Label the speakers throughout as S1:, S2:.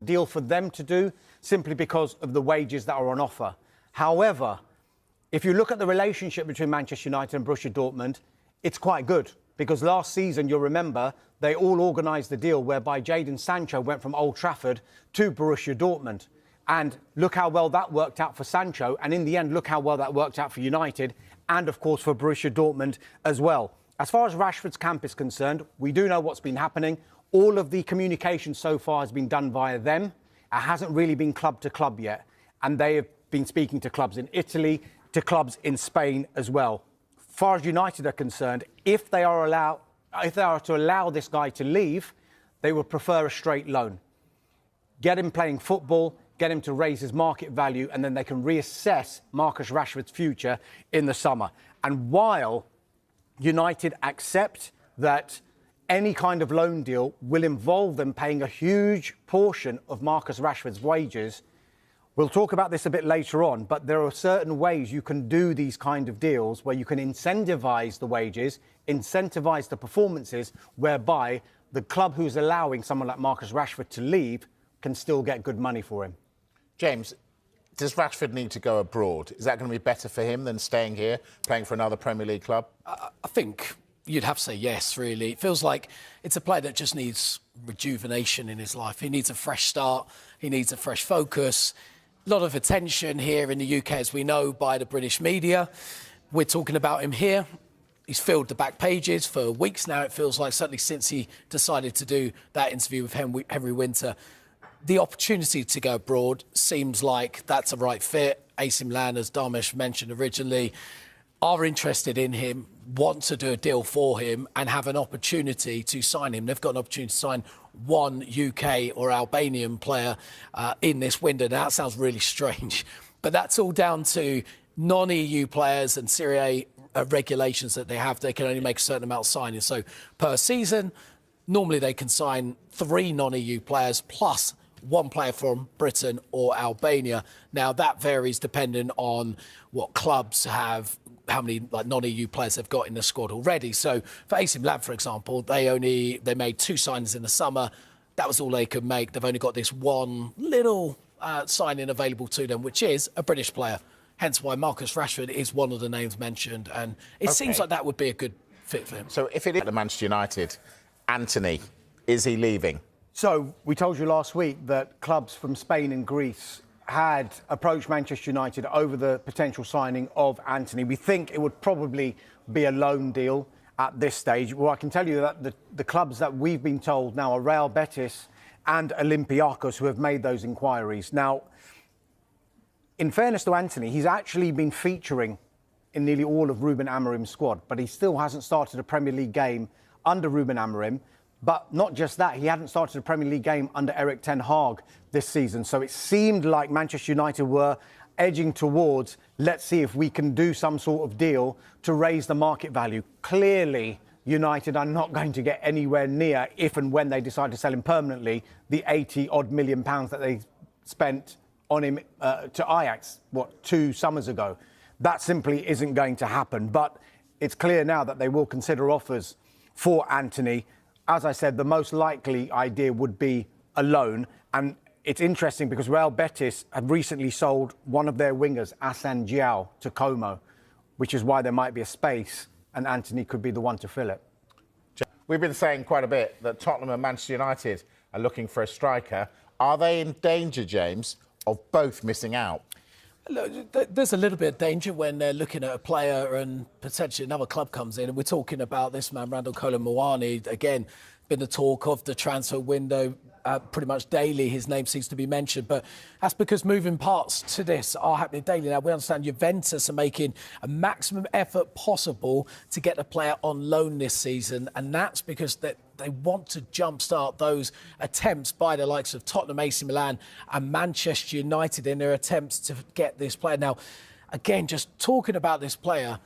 S1: deal for them to do simply because of the wages that are on offer. However, if you look at the relationship between Manchester United and Borussia Dortmund, it's quite good. Because last season, you'll remember, they all organised the deal whereby Jadon Sancho went from Old Trafford to Borussia Dortmund. And look how well that worked out for Sancho. And in the end, look how well that worked out for United and, of course, for Borussia Dortmund as well. As far as Rashford's camp is concerned, we do know what's been happening. All of the communication so far has been done via them. It hasn't really been club to club yet. And they have been speaking to clubs in Italy, to clubs in Spain as well. As far as United are concerned, if they are to allow this guy to leave, they would prefer a straight loan. Get him playing football, get him to raise his market value, and then they can reassess Marcus Rashford's future in the summer. And while United accept that any kind of loan deal will involve them paying a huge portion of Marcus Rashford's wages, we'll talk about this a bit later on, but there are certain ways you can do these kind of deals where you can incentivise the wages, incentivise the performances, whereby the club who's allowing someone like Marcus Rashford to leave can still get good money for him.
S2: James, does Rashford need to go abroad? Is that going to be better for him than staying here, playing for another Premier League club?
S3: I think you'd have to say yes, really. It feels like it's a player that just needs rejuvenation in his life. He needs a fresh start. He needs a fresh focus. A lot of attention here in the UK, as we know, by the British media. We're talking about him here. He's filled the back pages for weeks now, it feels like, certainly since he decided to do that interview with Henry Winter. The opportunity to go abroad seems like that's a right fit. AC Milan, as Dharmesh mentioned originally, are interested in him, want to do a deal for him and have an opportunity to sign him. They've got an opportunity to sign one UK or Albanian player in this window. Now, that sounds really strange, but that's all down to non-EU players and Serie A regulations that they have. They can only make a certain amount of signings. So per season, normally they can sign 3 non-EU players plus one player from Britain or Albania. Now, that varies depending on what clubs have, how many non-EU players they've got in the squad already. So for AC Milan, for example, they made 2 signings in the summer. That was all they could make. They've only got this one little signing available to them, which is a British player. Hence why Marcus Rashford is one of the names mentioned. And it seems like that would be a good fit for him.
S2: So if it is at Manchester United, Antony, is he leaving?
S1: So we told you last week that clubs from Spain and Greece had approached Manchester United over the potential signing of Antony. We think it would probably be a loan deal at this stage. Well, I can tell you that the clubs that we've been told now are Real Betis and Olympiacos, who have made those inquiries. Now, in fairness to Antony, he's actually been featuring in nearly all of Ruben Amorim's squad, but he still hasn't started a Premier League game under Ruben Amorim. But not just that, he hadn't started a Premier League game under Erik ten Hag this season. So it seemed like Manchester United were edging towards, let's see if we can do some sort of deal to raise the market value. Clearly, United are not going to get anywhere near, if and when they decide to sell him permanently, the 80-odd million pounds that they spent on him to Ajax, 2 summers ago. That simply isn't going to happen. But it's clear now that they will consider offers for Antony. As I said, the most likely idea would be a loan. And it's interesting because Real Betis have recently sold one of their wingers, Hassan Diao, to Como, which is why there might be a space and Antony could be the one to fill it.
S2: We've been saying quite a bit that Tottenham and Manchester United are looking for a striker. Are they in danger, James, of both missing out?
S3: Look, there's a little bit of danger when they're looking at a player and potentially another club comes in. And we're talking about this man, Kolo Muani, again, been the talk of the transfer window pretty much daily. His name seems to be mentioned, but that's because moving parts to this are happening daily. Now, we understand Juventus are making a maximum effort possible to get the player on loan this season, and that's because they want to jumpstart those attempts by the likes of Tottenham, AC Milan and Manchester United in their attempts to get this player. Now, again, just talking about this player,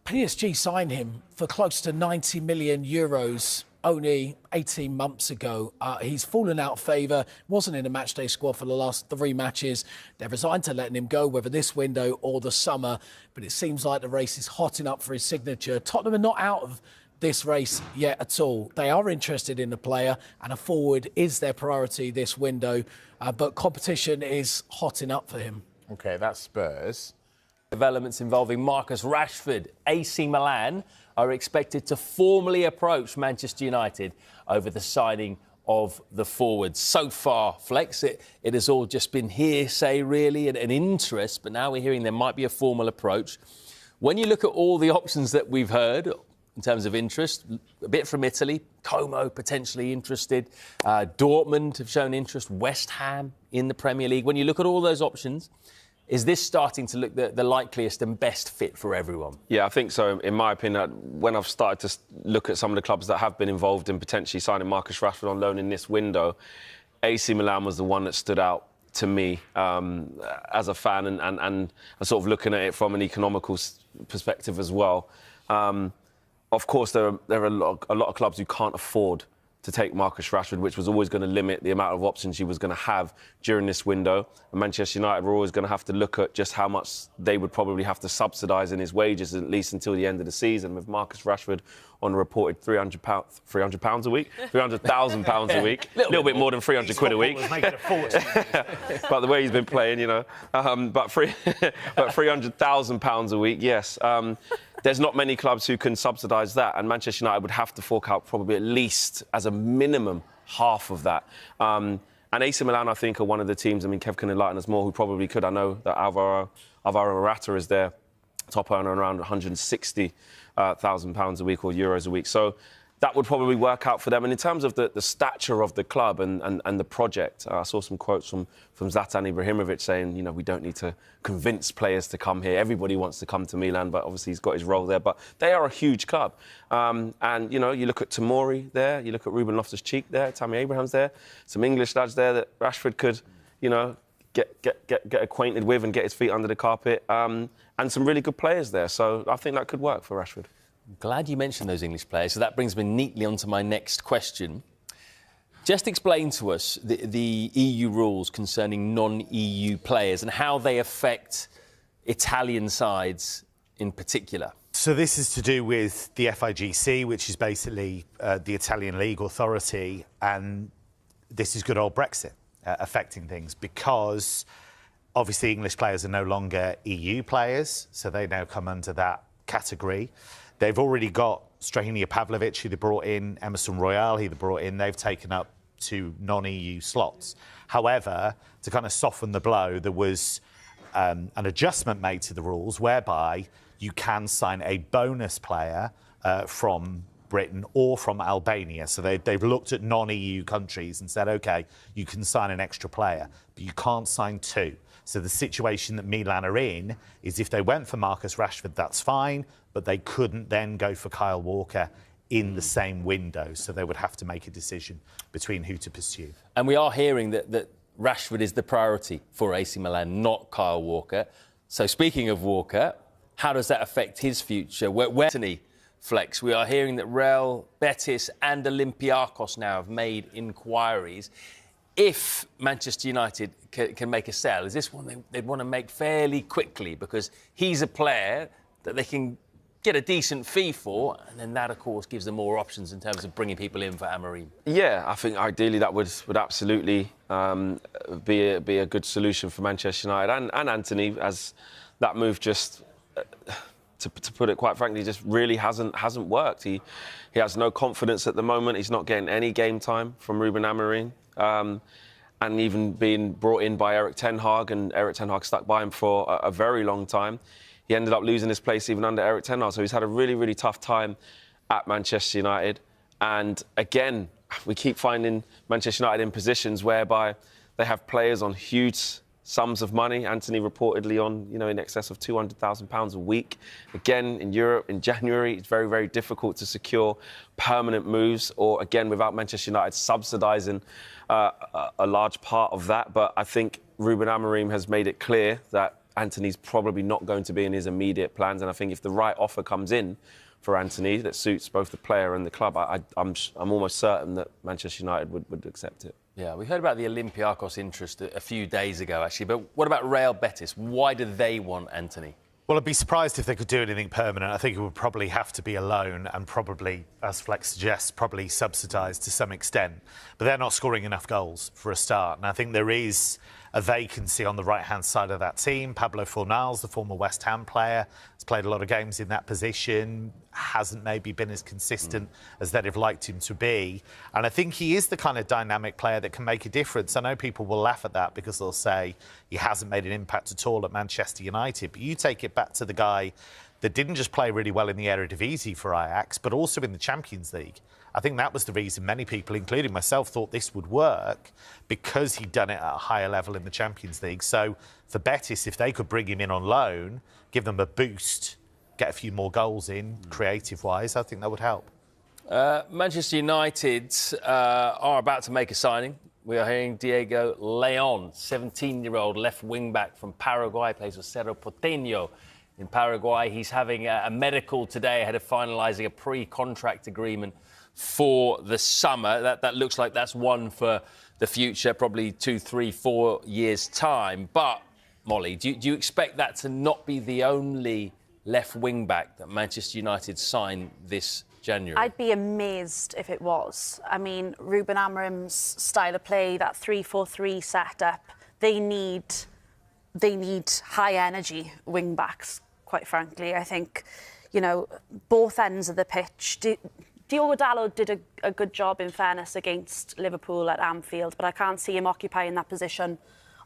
S3: PSG signed him for close to 90 million euros only 18 months ago. He's fallen out of favour, wasn't in a matchday squad for the last 3 matches. They've resigned to letting him go, whether this window or the summer, but it seems like the race is hotting up for his signature. Tottenham are not out of this race yet at all. They are interested in the player, and a forward is their priority this window, but competition is hotting up for him.
S2: OK, that's Spurs.
S4: Developments involving Marcus Rashford. AC Milan are expected to formally approach Manchester United over the signing of the forward. So far, Flex, it has all just been hearsay, really, and an interest, but now we're hearing there might be a formal approach. When you look at all the options that we've heard in terms of interest, a bit from Italy, Como potentially interested, Dortmund have shown interest, West Ham in the Premier League. When you look at all those options, is this starting to look the likeliest and best fit for everyone?
S5: Yeah, I think so. In my opinion, when I've started to look at some of the clubs that have been involved in potentially signing Marcus Rashford on loan in this window, AC Milan was the one that stood out to me as a fan and sort of looking at it from an economical perspective as well. Of course, there are a lot of clubs who can't afford to take Marcus Rashford, which was always going to limit the amount of options he was going to have during this window. And Manchester United were always going to have to look at just how much they would probably have to subsidise in his wages, at least until the end of the season, with Marcus Rashford on a reported £300 a week, £300,000 a week, a little bit more than 300 quid a week.
S1: Making a fortune.
S5: But the way he's been playing, you know, but £300,000 a week, yes. There's not many clubs who can subsidise that, and Manchester United would have to fork out probably at least, as a minimum, half of that. And AC Milan, I think, are one of the teams, I mean, Kev can enlighten us more, who probably could. I know that Alvaro Morata is their top earner, around £160,000 a week or euros a week. So that would probably work out for them. And in terms of the stature of the club and the project, I saw some quotes from Zlatan Ibrahimovic saying, you know, we don't need to convince players to come here. Everybody wants to come to Milan, but obviously he's got his role there. But they are a huge club. And, you know, you look at Tomori there, you look at Ruben Loftus-Cheek there, Tammy Abraham's there, some English lads there that Rashford could, you know, get acquainted with and get his feet under the carpet. And some really good players there. So I think that could work for Rashford.
S4: Glad you mentioned those English players. So that brings me neatly onto my next question. Just explain to us the EU rules concerning non-EU players and how they affect Italian sides in particular.
S6: So this is to do with the FIGC, which is basically the Italian league authority, and this is good old Brexit affecting things because obviously English players are no longer EU players, so they now come under that category. They've already got Strahiniya Pavlovic, who they brought in, Emerson Royale, who they brought in. They've taken up 2 non-EU slots. However, to kind of soften the blow, there was an adjustment made to the rules whereby you can sign a bonus player from Britain or from Albania. So they've looked at non-EU countries and said, OK, you can sign an extra player, but you can't sign 2. So the situation that Milan are in is if they went for Marcus Rashford, that's fine, but they couldn't then go for Kyle Walker in the same window. So they would have to make a decision between who to pursue.
S4: And we are hearing that Rashford is the priority for AC Milan, not Kyle Walker. So speaking of Walker, how does that affect his future? Where Antony, Flex, we are hearing that Real, Betis and Olympiacos now have made inquiries. If Manchester United can make a sell, is this one they'd want to make fairly quickly because he's a player that they can get a decent fee for, and then that, of course, gives them more options in terms of bringing people in for Amorim?
S5: Yeah, I think ideally that would absolutely be a good solution for Manchester United and Antony, as that move just, to put it quite frankly, just really hasn't worked. He has no confidence at the moment. He's not getting any game time from Ruben Amorim. And even being brought in by Erik ten Hag, and Erik ten Hag stuck by him for a very long time. He ended up losing his place even under Erik ten Hag, so he's had a really, really tough time at Manchester United. And again, we keep finding Manchester United in positions whereby they have players on huge sums of money. Antony reportedly on, you know, in excess of £200,000 a week. Again, in Europe, in January, it's very, very difficult to secure permanent moves, or again, without Manchester United subsidising a large part of that. But I think Ruben Amorim has made it clear that Antony's probably not going to be in his immediate plans. And I think if the right offer comes in for Antony that suits both the player and the club, I'm almost certain that Manchester United would accept it.
S4: Yeah, we heard about the Olympiacos interest a few days ago, actually. But what about Real Betis? Why do they want Antony?
S6: Well, I'd be surprised if they could do anything permanent. I think it would probably have to be a loan and probably, as Flex suggests, probably subsidised to some extent. But they're not scoring enough goals for a start. And I think there is a vacancy on the right-hand side of that team. Pablo Fornals, the former West Ham player, has played a lot of games in that position, hasn't maybe been as consistent as they'd have liked him to be. And I think he is the kind of dynamic player that can make a difference. I know people will laugh at that because they'll say he hasn't made an impact at all at Manchester United. But you take it back to the guy that didn't just play really well in the Eredivisie for Ajax, but also in the Champions League. I think that was the reason many people, including myself, thought this would work because he'd done it at a higher level in the Champions League. So for Betis, if they could bring him in on loan, give them a boost, get a few more goals in, creative-wise, I think that would help.
S4: Manchester United are about to make a signing. We are hearing Diego Leon, 17-year-old left wing-back from Paraguay, plays for Cerro Porteño in Paraguay. He's having a medical today ahead of finalising a pre-contract agreement for the summer. That looks like that's one for the future, probably 2, 3, 4 years' time. But, Molly, do you expect that to not be the only left wing-back that Manchester United sign this January?
S7: I'd be amazed if it was. I mean, Ruben Amorim's style of play, that 3-4-3 setup, they need high-energy wing-backs, quite frankly. I think, you know, both ends of the pitch. Diogo Dalot did a good job, in fairness, against Liverpool at Anfield, but I can't see him occupying that position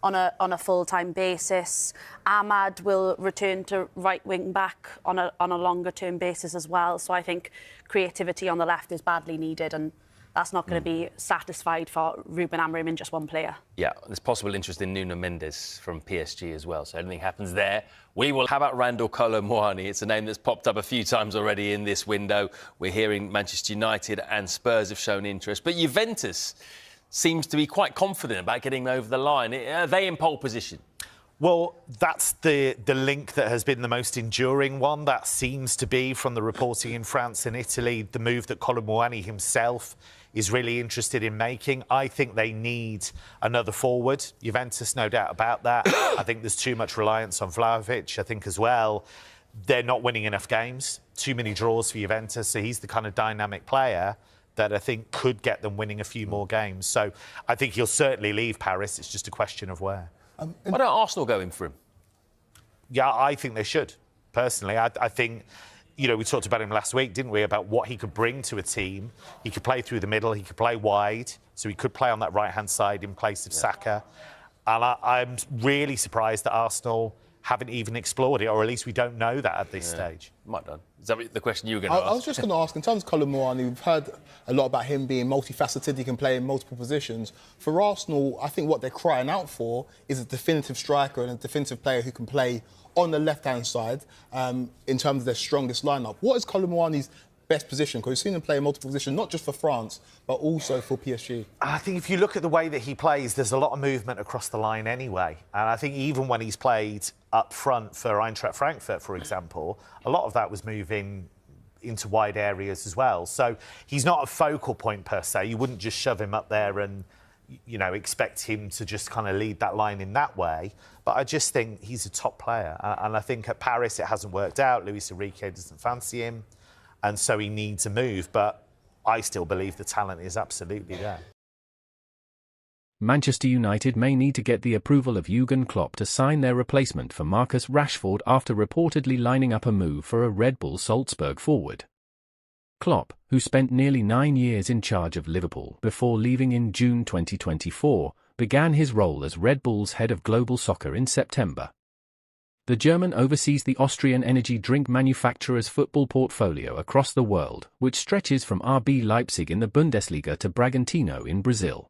S7: on a full-time basis. Ahmad will return to right wing-back on a longer-term basis as well. So I think creativity on the left is badly needed, and that's not going to be satisfied for Ruben Amorim in just one player.
S4: Yeah, there's possible interest in Nuno Mendes from PSG as well. So anything happens there, we will. How about Randall Kolo Muani? It's a name that's popped up a few times already in this window. We're hearing Manchester United and Spurs have shown interest. But Juventus seems to be quite confident about getting over the line. Are they in pole position?
S6: Well, that's the link that has been the most enduring one. That seems to be, from the reporting in France and Italy, the move that Kolo Muani himself is really interested in making. I think they need another forward. Juventus, no doubt about that. I think there's too much reliance on Vlahovic. I think as well, they're not winning enough games. Too many draws for Juventus. So he's the kind of dynamic player that I think could get them winning a few more games. So I think he'll certainly leave Paris. It's just a question of where.
S4: Why don't Arsenal go in for him?
S6: Yeah, I think they should, personally. I think, you know, we talked about him last week, didn't we, about what he could bring to a team. He could play through the middle, he could play wide, so he could play on that right-hand side in place of Saka. And I'm really surprised that Arsenal haven't even explored it, or at least we don't know that at this stage.
S4: Might done. Is that the question you were going to ask?
S8: I was just going to ask, in terms of Kolo Muani, we've heard a lot about him being multifaceted. He can play in multiple positions. For Arsenal, I think what they're crying out for is a definitive striker and a definitive player who can play on the left-hand side in terms of their strongest lineup. What is Kolo Muani's best position? Because we've seen him play in multiple positions, not just for France, but also for PSG.
S6: I think if you look at the way that he plays, there's a lot of movement across the line anyway. And I think even when he's played up front for Eintracht Frankfurt, for example, a lot of that was moving into wide areas as well. So he's not a focal point per se. You wouldn't just shove him up there and, you know, expect him to just kind of lead that line in that way. But I just think he's a top player. And I think at Paris it hasn't worked out. Luis Enrique doesn't fancy him. And so he needs a move. But I still believe the talent is absolutely there.
S9: Manchester United may need to get the approval of Jurgen Klopp to sign their replacement for Marcus Rashford after reportedly lining up a move for a Red Bull Salzburg forward. Klopp, who spent nearly 9 years in charge of Liverpool before leaving in June 2024, began his role as Red Bull's head of global soccer in September. The German oversees the Austrian energy drink manufacturer's football portfolio across the world, which stretches from RB Leipzig in the Bundesliga to Bragantino in Brazil.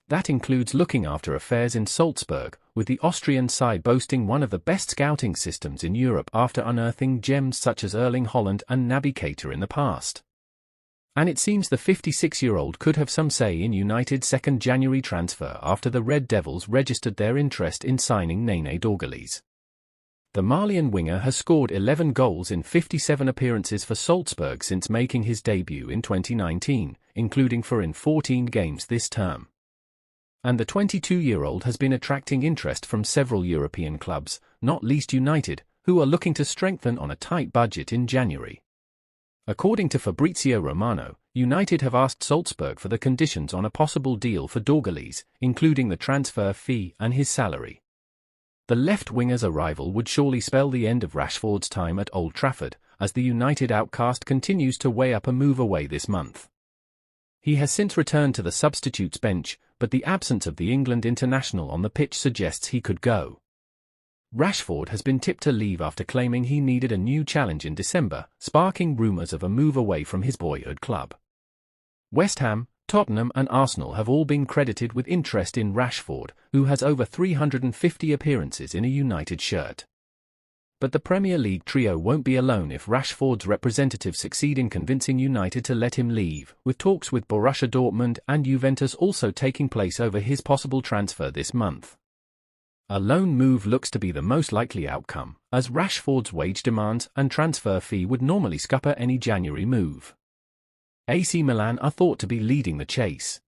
S9: That includes looking after affairs in Salzburg, with the Austrian side boasting one of the best scouting systems in Europe after unearthing gems such as Erling Haaland and Naby Keita in the past. And it seems the 56-year-old could have some say in United's 2nd January transfer after the Red Devils registered their interest in signing Nene Dorgales. The Malian winger has scored 11 goals in 57 appearances for Salzburg since making his debut in 2019, including in 14 games this term. And the 22-year-old has been attracting interest from several European clubs, not least United, who are looking to strengthen on a tight budget in January. According to Fabrizio Romano, United have asked Salzburg for the conditions on a possible deal for Dorgeles, including the transfer fee and his salary. The left winger's arrival would surely spell the end of Rashford's time at Old Trafford, as the United outcast continues to weigh up a move away this month. He has since returned to the substitutes bench, but the absence of the England international on the pitch suggests he could go. Rashford has been tipped to leave after claiming he needed a new challenge in December, sparking rumours of a move away from his boyhood club. West Ham, Tottenham and Arsenal have all been credited with interest in Rashford, who has over 350 appearances in a United shirt. But the Premier League trio won't be alone if Rashford's representatives succeed in convincing United to let him leave, with talks with Borussia Dortmund and Juventus also taking place over his possible transfer this month. A loan move looks to be the most likely outcome, as Rashford's wage demands and transfer fee would normally scupper any January move. AC Milan are thought to be leading the chase.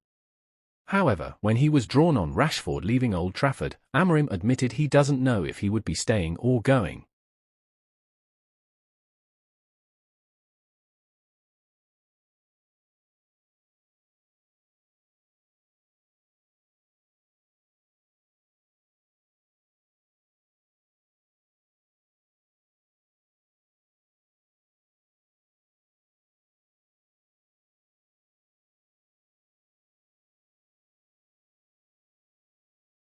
S9: However, when he was drawn on Rashford leaving Old Trafford, Amorim admitted he doesn't know if he would be staying or going.